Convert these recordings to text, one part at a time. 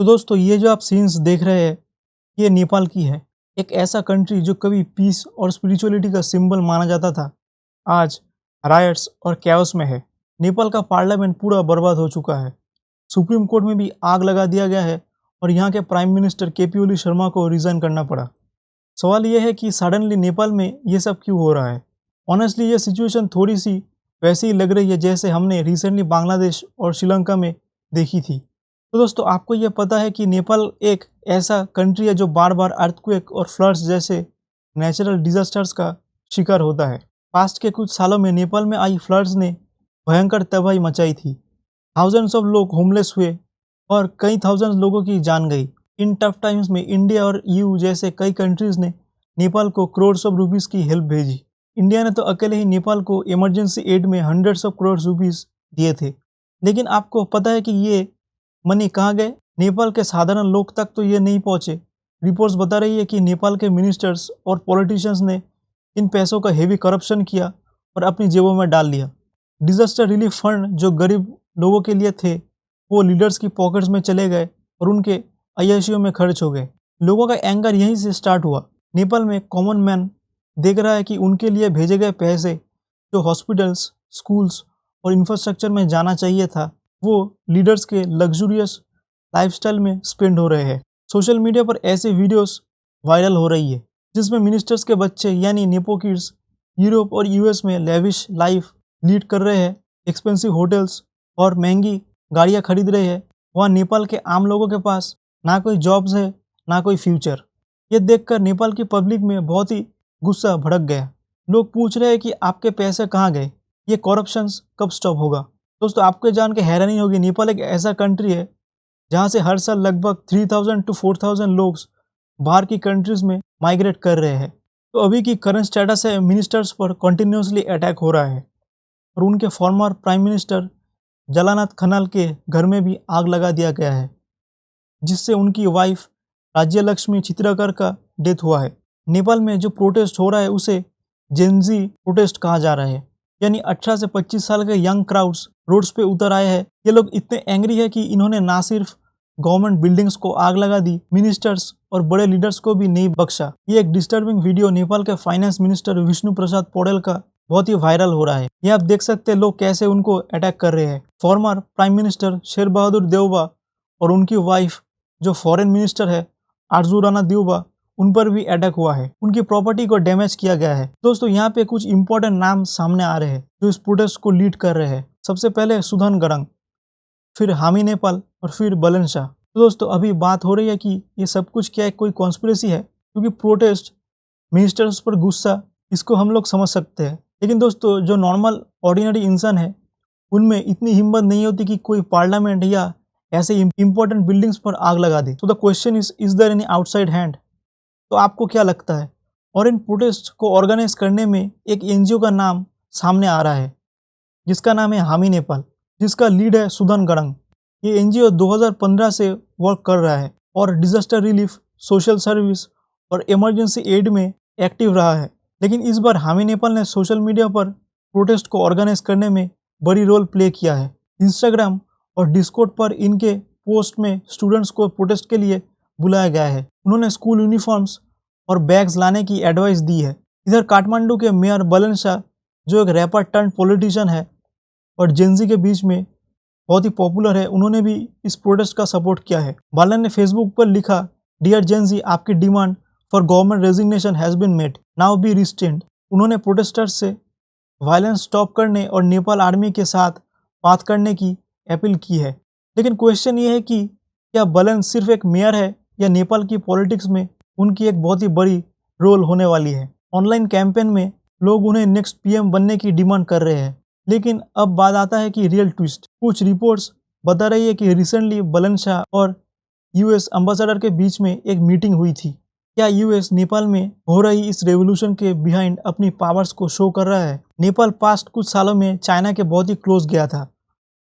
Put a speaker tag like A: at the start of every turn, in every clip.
A: तो दोस्तों ये जो आप सीन्स देख रहे हैं ये नेपाल की है। एक ऐसा कंट्री जो कभी पीस और स्पिरिचुअलिटी का सिंबल माना जाता था, आज रायट्स और कैओस में है। नेपाल का पार्लियामेंट पूरा बर्बाद हो चुका है। सुप्रीम कोर्ट में भी आग लगा दिया गया है और यहाँ के प्राइम मिनिस्टर केपी ओली शर्मा को रिज़ाइन करना पड़ा। सवाल ये है कि सडनली नेपाल में ये सब क्यों हो रहा है। ऑनेस्टली ये सिचुएशन थोड़ी सी वैसी ही लग रही है जैसे हमने रिसेंटली बांग्लादेश और श्रीलंका में देखी थी। तो दोस्तों आपको ये पता है कि नेपाल एक ऐसा कंट्री है जो बार बार अर्थक्वेक और फ्लड्स जैसे नेचुरल डिजास्टर्स का शिकार होता है। पास्ट के कुछ सालों में नेपाल में आई फ्लड्स ने भयंकर तबाही मचाई थी। थाउजेंड्स ऑफ लोग होमलेस हुए और कई थाउजेंड्स लोगों की जान गई। इन टफ टाइम्स में इंडिया और ईयू जैसे कई कंट्रीज़ ने नेपाल को करोड्स ऑफ रुपीज़ की हेल्प भेजी। इंडिया ने तो अकेले ही नेपाल को इमरजेंसी एड में हंड्रेड्स ऑफ करोड़ रुपीज़ दिए थे। लेकिन आपको पता है कि ये मनी कहाँ गए? नेपाल के साधारण लोग तक तो ये नहीं पहुँचे। रिपोर्ट्स बता रही है कि नेपाल के मिनिस्टर्स और पॉलिटिशियंस ने इन पैसों का हेवी करप्शन किया और अपनी जेबों में डाल लिया। डिजास्टर रिलीफ फंड जो गरीब लोगों के लिए थे वो लीडर्स की पॉकेट्स में चले गए और उनके अय्याशियों में खर्च हो गए। लोगों का एंगर यहीं से स्टार्ट हुआ। नेपाल में कॉमन मैन देख रहा है कि उनके लिए भेजे गए पैसे जो हॉस्पिटल्स, स्कूल्स और इंफ्रास्ट्रक्चर में जाना चाहिए था वो लीडर्स के लग्जूरियस लाइफस्टाइल में स्पेंड हो रहे हैं। सोशल मीडिया पर ऐसे वीडियोस वायरल हो रही है जिसमें मिनिस्टर्स के बच्चे यानी नेपो किड्स यूरोप और यूएस में लेविश लाइफ लीड कर रहे हैं, एक्सपेंसिव होटल्स और महंगी गाड़ियां खरीद रहे हैं। वहाँ नेपाल के आम लोगों के पास ना कोई जॉब्स है ना कोई फ्यूचर। ये देखकर नेपाल की पब्लिक में बहुत ही गुस्सा भड़क गया। लोग पूछ रहे हैं कि आपके पैसे कहाँ गए, ये करप्शन कब स्टॉप होगा। दोस्तों आपको जान के हैरानी होगी, नेपाल एक ऐसा कंट्री है जहाँ से हर साल लगभग 3000 to 4000 लोग बाहर की कंट्रीज़ में माइग्रेट कर रहे हैं। तो अभी की करंट स्टेटस है मिनिस्टर्स पर कंटिन्यूसली अटैक हो रहा है और उनके फॉर्मर प्राइम मिनिस्टर जलानाथ खनाल के घर में भी आग लगा दिया गया है जिससे उनकी वाइफ राज्यलक्ष्मी चित्रकर का डेथ हुआ है। नेपाल में जो प्रोटेस्ट हो रहा है उसे जेनजी प्रोटेस्ट कहा जा रहा है, यानी 18 से 25 साल के यंग क्राउड्स रोड्स पे उतर आए हैं। ये लोग इतने एंग्री है कि इन्होंने ना सिर्फ गवर्नमेंट बिल्डिंग्स को आग लगा दी, मिनिस्टर्स और बड़े लीडर्स को भी नहीं बख्शा। ये एक डिस्टर्बिंग वीडियो नेपाल के फाइनेंस मिनिस्टर विष्णु प्रसाद पौडेल का बहुत ही वायरल हो रहा है। ये आप देख सकते हैं लोग कैसे उनको अटैक कर रहे हैं। Former prime minister Sher Bahadur Deuba और उनकी वाइफ जो फॉरेन मिनिस्टर है आरजू राणा देउबा, उन पर भी अटैक हुआ है। उनकी प्रॉपर्टी को डैमेज किया गया है। दोस्तों यहाँ पे कुछ इंपॉर्टेंट नाम सामने आ रहे हैं जो इस प्रोटेस्ट को लीड कर रहे हैं। सबसे पहले सुधन गरंग, फिर हामी नेपाल और फिर बलन शाह। तो दोस्तों अभी बात हो रही है कि ये सब कुछ क्या है, कोई कॉन्स्पिरेसी है, क्योंकि प्रोटेस्ट, मिनिस्टर्स पर गुस्सा, इसको हम लोग समझ सकते हैं। लेकिन दोस्तों जो नॉर्मल ऑर्डिनरी इंसान है उनमें इतनी हिम्मत नहीं होती कि कोई पार्लियामेंट या ऐसे इंपॉर्टेंट बिल्डिंग्स पर आग लगा दे। तो the question is there any outside hand? तो आपको क्या लगता है? और इन प्रोटेस्ट को ऑर्गेनाइज करने में एक एनजीओ का नाम सामने आ रहा है जिसका नाम है हामी नेपाल, जिसका लीड है सुधन गरंग। ये एनजीओ 2015 से वर्क कर रहा है और डिजास्टर रिलीफ, सोशल सर्विस और इमरजेंसी एड में एक्टिव रहा है। लेकिन इस बार हामी नेपाल ने सोशल मीडिया पर प्रोटेस्ट को ऑर्गेनाइज करने में बड़ी रोल प्ले किया है। इंस्टाग्राम और डिस्कॉर्ड पर इनके पोस्ट में स्टूडेंट्स को प्रोटेस्ट के लिए बुलाया गया है। उन्होंने स्कूल यूनिफॉर्म्स और बैग्स लाने की एडवाइस दी है। इधर काठमांडू के मेयर बलन शाह जो एक रैपर टर्न पॉलिटिशियन है और जेनजी के बीच में बहुत ही पॉपुलर है, उन्होंने भी इस प्रोटेस्ट का सपोर्ट किया है। बालन ने फेसबुक पर लिखा, डियर जेनजी, आपकी demand for government resignation has been met, now be restrained. उन्होंने प्रोटेस्टर्स से वायलेंस स्टॉप करने और नेपाल आर्मी के साथ बात करने की अपील की है। लेकिन क्वेश्चन ये है कि क्या बलन सिर्फ एक मेयर है या नेपाल की पॉलिटिक्स में उनकी एक बहुत ही बड़ी रोल होने वाली है। ऑनलाइन कैंपेन में लोग उन्हें नेक्स्ट पीएम बनने की डिमांड कर रहे हैं। लेकिन अब बात आता है कि रियल ट्विस्ट। कुछ रिपोर्ट्स बता रही है कि रिसेंटली बलन शाह और यूएस एम्बेसडर के बीच में एक मीटिंग हुई थी। क्या यूएस नेपाल में हो रही इस रेवोल्यूशन के बिहाइंड अपनी पावर्स को शो कर रहा है? नेपाल पास्ट कुछ सालों में चाइना के बहुत ही क्लोज गया था,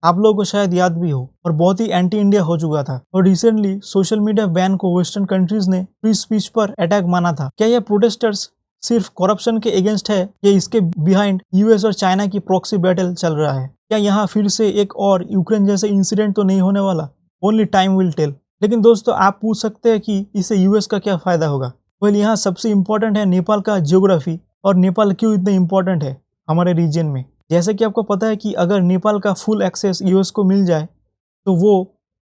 A: आप लोगों को शायद याद भी हो, और बहुत ही एंटी इंडिया हो चुका था। और रिसेंटली सोशल मीडिया बैन को वेस्टर्न कंट्रीज ने फ्री स्पीच पर अटैक माना था। क्या यह प्रोटेस्टर्स सिर्फ करप्शन के अगेंस्ट है या इसके बिहाइंड यूएस और चाइना की प्रॉक्सी बैटल चल रहा है? क्या यहाँ फिर से एक और यूक्रेन जैसे इंसिडेंट तो नहीं होने वाला? Only time will tell. लेकिन दोस्तों आप पूछ सकते हैं कि इससे यूएस का क्या फ़ायदा होगा। वेल यहाँ सबसे इम्पोर्टेंट है नेपाल का जियोग्राफी और नेपाल क्यों इतना इम्पोर्टेंट है हमारे रीजन में। जैसे कि आपको पता है कि अगर नेपाल का फुल एक्सेस यूएस को मिल जाए तो वो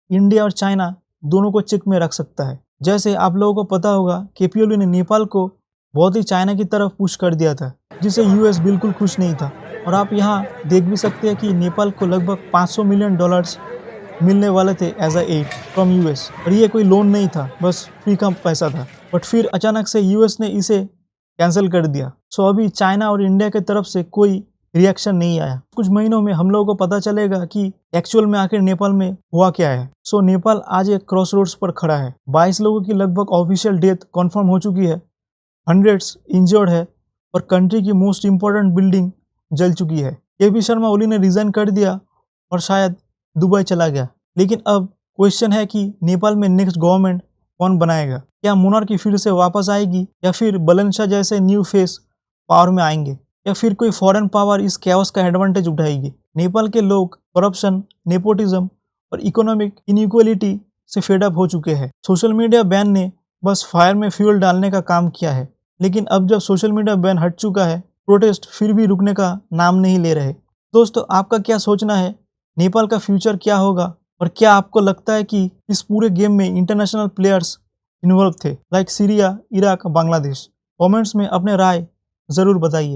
A: इंडिया और चाइना दोनों को चेक में रख सकता है। जैसे आप लोगों को पता होगा केपीओली ने नेपाल को बहुत ही चाइना की तरफ पुश कर दिया था, जिससे यूएस बिल्कुल खुश नहीं था। और आप यहाँ देख भी सकते हैं कि नेपाल को लगभग $500 मिलियन मिलने वाले थे as a aid from US, और ये कोई लोन नहीं था, बस फ्री का पैसा था। बट फिर अचानक से यूएस ने इसे कैंसिल कर दिया। सो अभी चाइना और इंडिया की तरफ से कोई रिएक्शन नहीं आया। कुछ महीनों में हम लोगों को पता चलेगा कि एक्चुअल में आखिर नेपाल में हुआ क्या है। सो नेपाल आज एक क्रॉस रोड्स पर खड़ा है। 22 लोगों की लगभग ऑफिशियल डेथ कंफर्म हो चुकी है, हंड्रेड्स इंजर्ड है और कंट्री की मोस्ट इंपॉर्टेंट बिल्डिंग जल चुकी है। केपी शर्मा ओली ने रिजाइन कर दिया और शायद दुबई चला गया। लेकिन अब क्वेश्चन है कि नेपाल में नेक्स्ट गवर्नमेंट कौन बनाएगा? क्या मोनार्की फिर से वापस आएगी, या फिर बलनशाह जैसे न्यू फेस पावर में आएंगे, या फिर कोई फॉरेन पावर इस कैओस का एडवांटेज उठाएगी? नेपाल के लोग करप्शन, नेपोटिज्म और इकोनॉमिक इनइक्वालिटी से फेड अप हो चुके हैं। सोशल मीडिया बैन ने बस फायर में फ्यूल डालने का काम किया है। लेकिन अब जब सोशल मीडिया बैन हट चुका है, प्रोटेस्ट फिर भी रुकने का नाम नहीं ले रहे। दोस्तों आपका क्या सोचना है? नेपाल का फ्यूचर क्या होगा? और क्या आपको लगता है कि इस पूरे गेम में इंटरनेशनल प्लेयर्स इन्वॉल्व थे, like Syria, Iraq, Bangladesh? Comments में अपने राय ज़रूर बताइए।